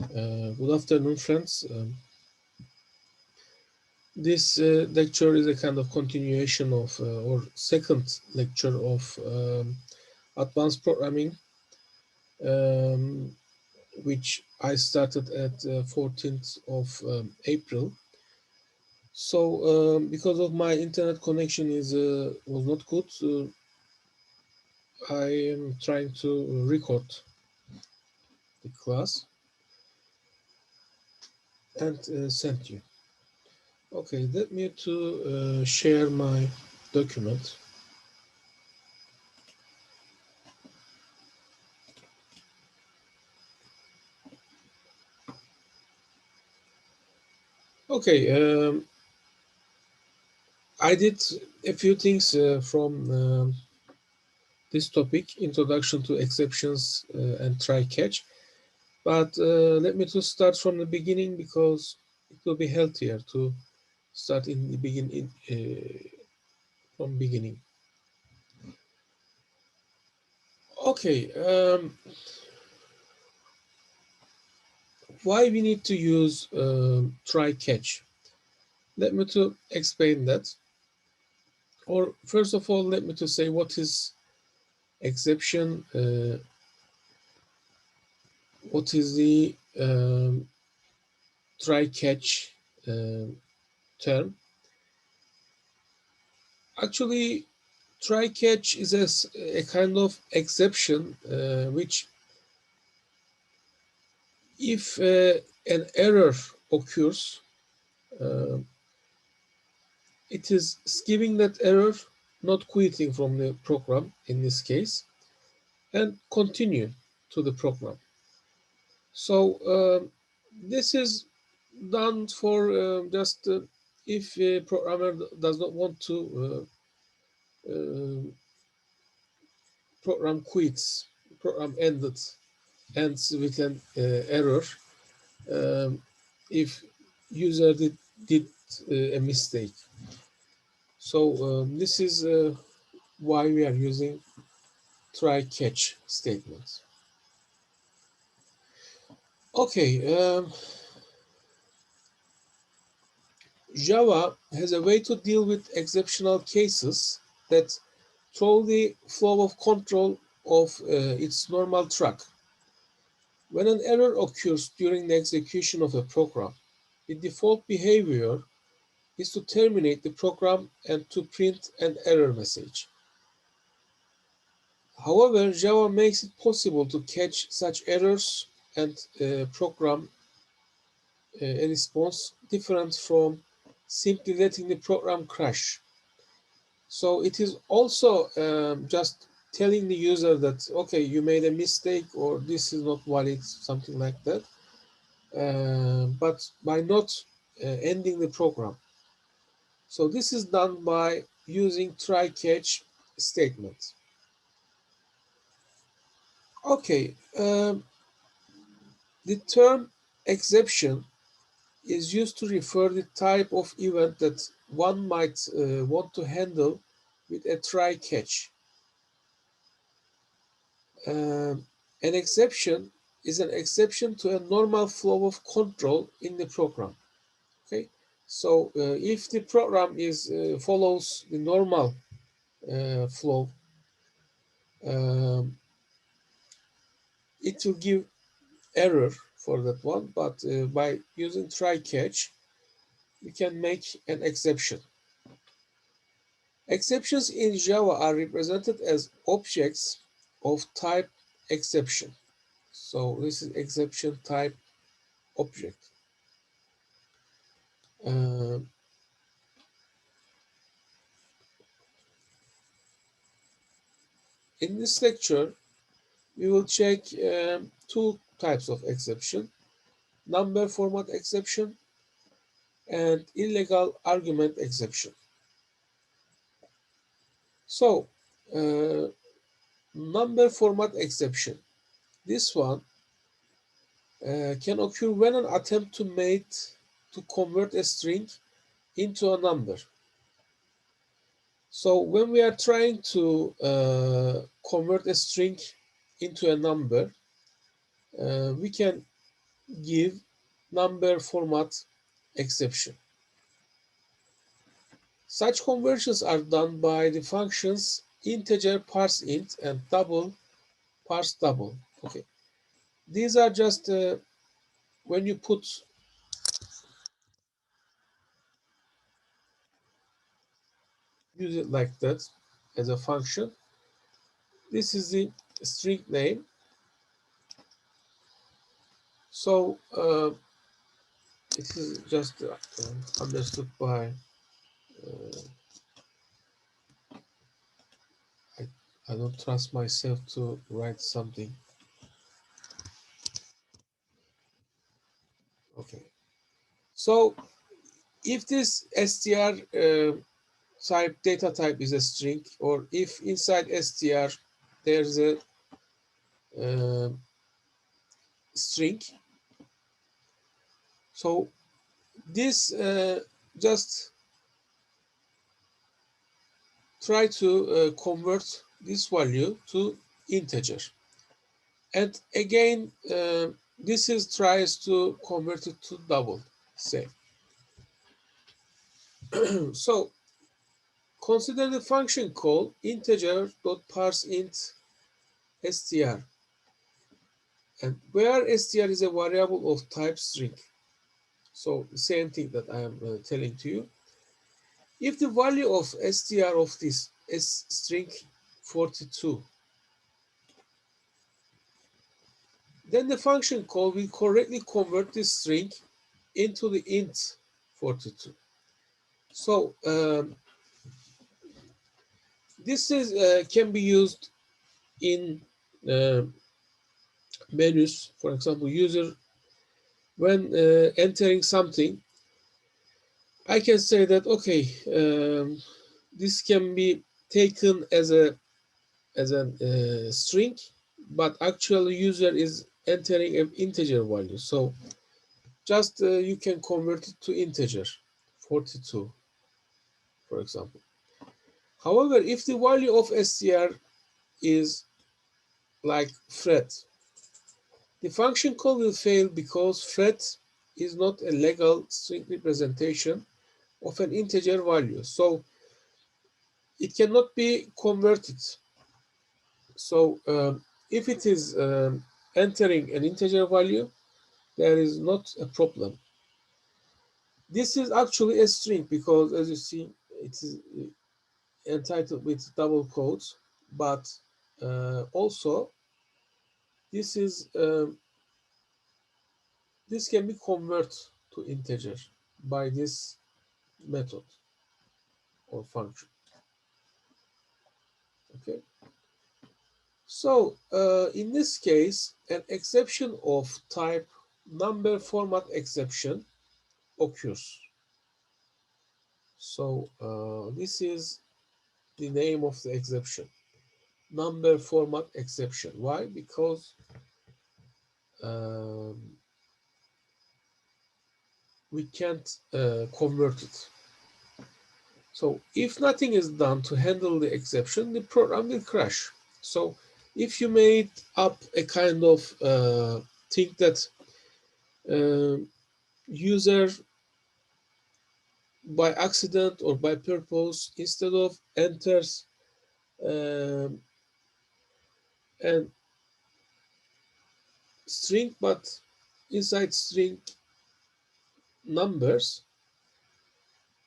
Good afternoon, friends. This lecture is a kind of continuation of or second lecture of advanced programming, um, which I started at 14th of April. So, because of my internet connection is was not good, I am trying to record the class and send you. Okay, let me to share my document. Okay, I did a few things from this topic, Introduction to Exceptions and Try-Catch. But let me to start from the beginning because it will be healthier to start in the beginning from beginning. Okay, why we need to use Try-Catch? Let me to explain that. Or first of all, let me to say what is exception, what is the try-catch term. Actually, try-catch is a kind of exception which, if an error occurs, uh, it is skipping that error, not quitting from the program in this case, and continue to the program. So this is done for just if a programmer does not want to program quits, program ends with an error if user did a mistake. So this is why we are using try catch statements. Okay, Java has a way to deal with exceptional cases that throw the flow of control of its normal track. When an error occurs during the execution of a program, the default behavior is to terminate the program and to print an error message. However, Java makes it possible to catch such errors and program a response different from simply letting the program crash. So it is also just telling the user that, okay, you made a mistake or this is not valid, something like that. But by not ending the program. So this is done by using try-catch statement. Okay, the term exception is used to refer the type of event that one might want to handle with a try-catch. An exception is an exception to a normal flow of control in the program. Okay, so if the program is follows the normal flow, um, it will give error for that one, but by using try catch, we can make an exception. Exceptions in Java are represented as objects of type exception. So this is exception type object. Uh, in this lecture, we will check two types of exception: number format exception and illegal argument exception. So, number format exception. This one can occur when an attempt to convert a string into a number. So when we are trying to convert a string into a number, we can give number format exception. Such conversions are done by the functions integer parse int and double parse double. Okay, these are just when you use it like that as a function. This is the string name. So it is just understood by I, I don't trust myself to write something. Okay. So if this str type data type is a string, or if inside str there's a uh, string, so this just try to convert this value to integer, and again this is tries to convert it to double, say. So consider the function call integer.parseInt str, and where str is a variable of type string. So the same thing that I am telling to you. If the value of str of this is string 42, then the function call will correctly convert this string into the int 42. So this is can be used in uh, menus. For example, user when entering something, I can say that okay, this can be taken as a string, but actually user is entering an integer value. So just you can convert it to integer 42, for example. However, if the value of str is like Fred, the function call will fail because Fred is not a legal string representation of an integer value. So it cannot be converted. So if it is entering an integer value, there is not a problem. This is actually a string because, as you see, it is entitled with double quotes, but also this is this can be converted to integer by this method or function. Okay. So in this case, an exception of type number format exception occurs. So this is the name of the exception, number format exception. Why? Because um, we can't convert it. So if nothing is done to handle the exception, the program will crash. So if you made up a kind of thing that uh, user by accident or by purpose, instead of enters um, and string, but inside string numbers,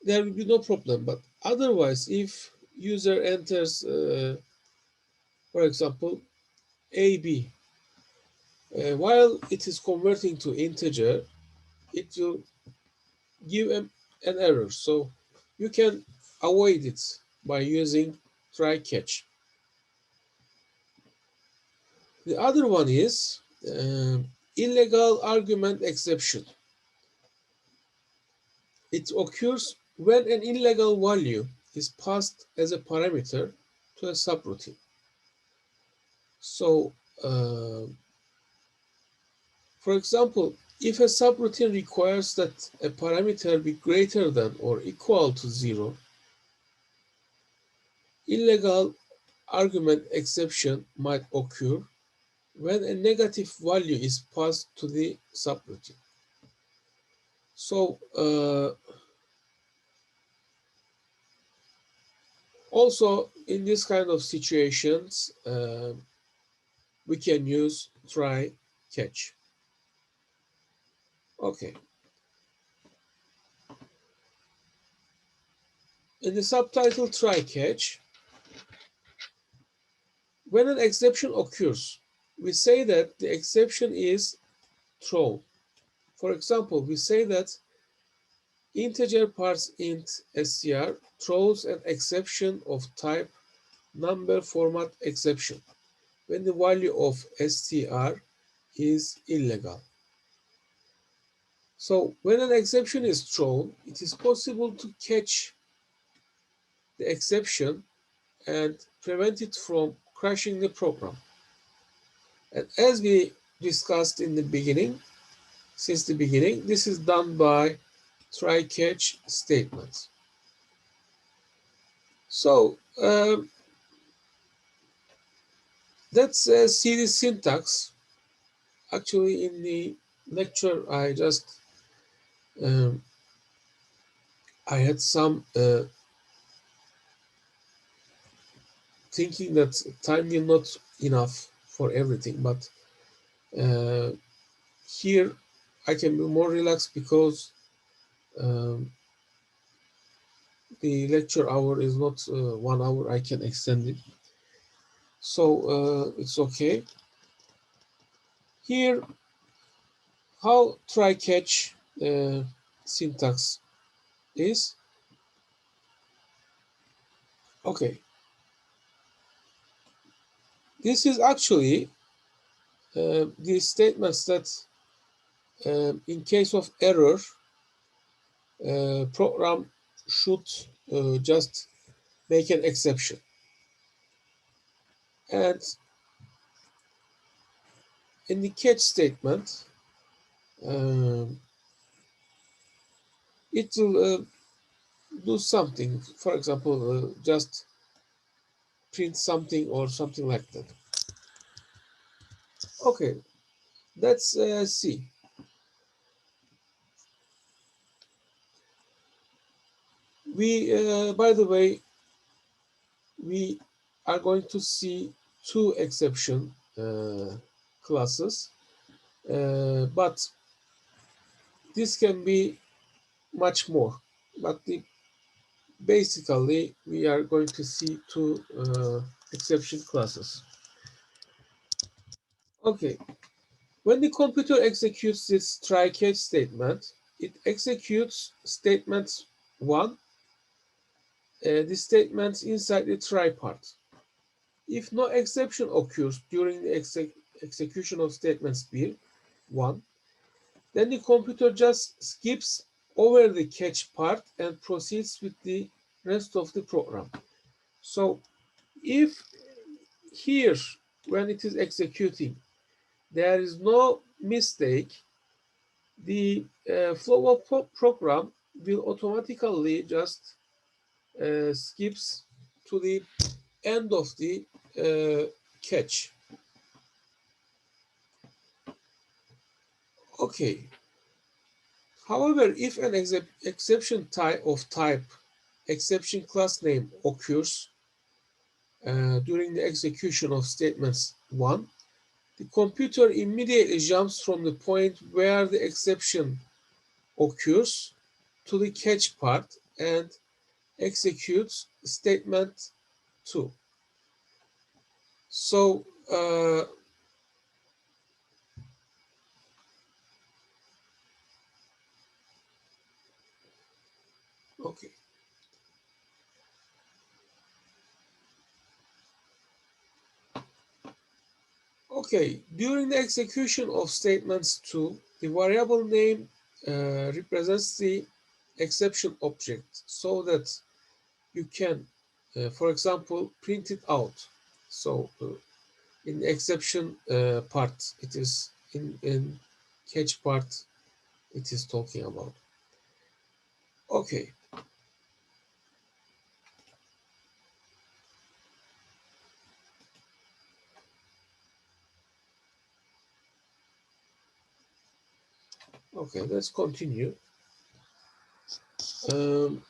there will be no problem. But otherwise, if user enters, for example, AB, while it is converting to integer, it will give an error. So you can avoid it by using TryCatch. The other one is illegal argument exception. It occurs when an illegal value is passed as a parameter to a subroutine. So, for example, if a subroutine requires that a parameter be greater than or equal to 0, illegal argument exception might occur when a negative value is passed to the subroutine. So also in this kind of situations, we can use try catch. Okay. In the subtitle try catch, when an exception occurs, we say that the exception is thrown. For example, we say that integer parse int str throws an exception of type number format exception when the value of str is illegal. So when an exception is thrown, it is possible to catch the exception and prevent it from crashing the program. And as we discussed in the beginning, since the beginning, this is done by try-catch statements. So let's see the syntax. Actually, in the lecture, um, I had some thinking that time will not enough for everything, but here I can be more relaxed because um, the lecture hour is not 1 hour. I can extend it, so it's okay. Here, how try catch syntax is. Okay, this is actually the statements that in case of error, program should just make an exception. And in the catch statement, it will do something. For example, just print something or something like that. Okay, let's see. We, by the way, we are going to see two exception classes, but this can be much more. But basically, we are going to see two exception classes. Okay, when the computer executes this try-catch statement, it executes statement 1, the statements inside the try part. If no exception occurs during the execution of statements 1, then the computer just skips over the catch part and proceeds with the rest of the program. So if here, when it is executing, there is no mistake, the flow of program will automatically just skips to the end of the catch. Okay. However, if an exception of type exception class name occurs during the execution of statements 1, the computer immediately jumps from the point where the exception occurs to the catch part and executes statement 2. So okay. Okay, during the execution of statements 2, the variable name represents the exception object so that you can, for example, print it out. So in the exception part, it is in catch part, it is talking about. Okay. Okay, let's continue. Um,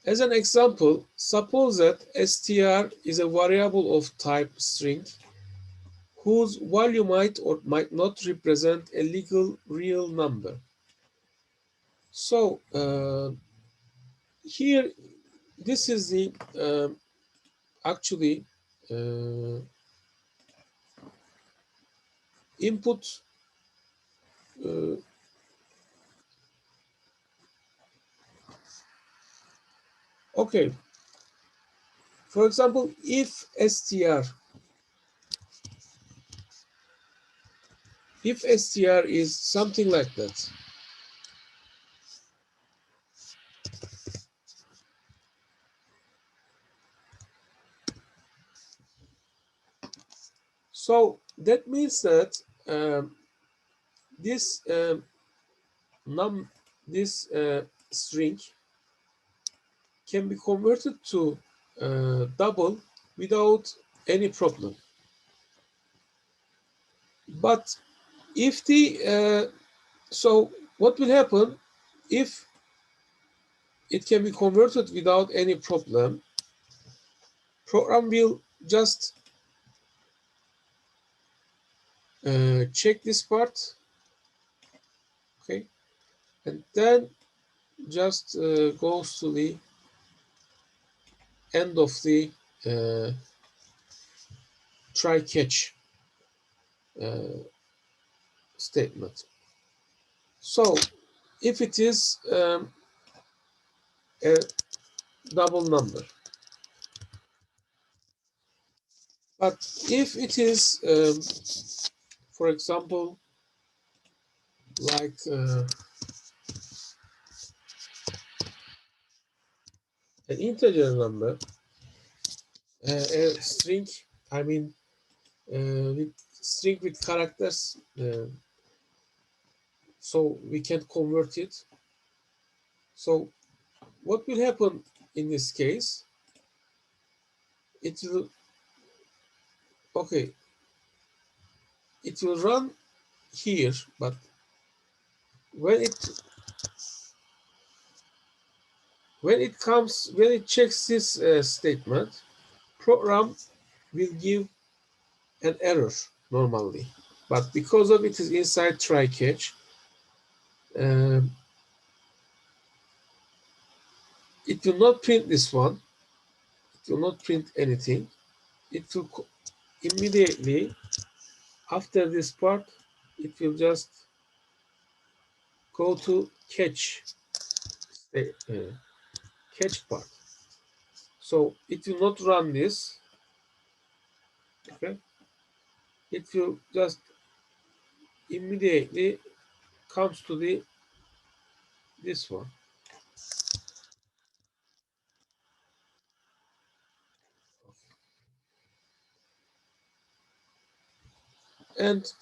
as an example, suppose that str is a variable of type string whose value might or might not represent a legal real number. So here, this is the actually uh, input. Uh, okay, for example, if str is something like that, so that means that this num this string can be converted to double without any problem. But if the so what will happen if it can be converted without any problem? Program will just check this part, okay, and then just goes to the end of the uh, try catch statement. So if it is a double number, but if it is, for example, like an integer number, a string, I mean, with string with characters, so we can convert it. So what will happen in this case? It will, okay, it will run here, but when it checks this statement, program will give an error normally. But because of it is inside TryCatch, um, it will not print this one. It will not print anything. It will immediately after this part, it will just go to catch part. So it will not run this. Okay, it will just immediately comes to the this one. And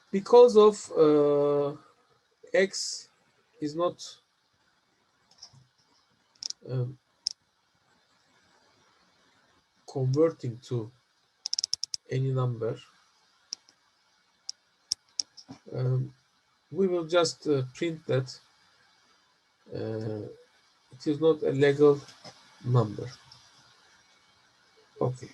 because of x is not um, converting to any number, um, we will just print that it is not a legal number. Okay.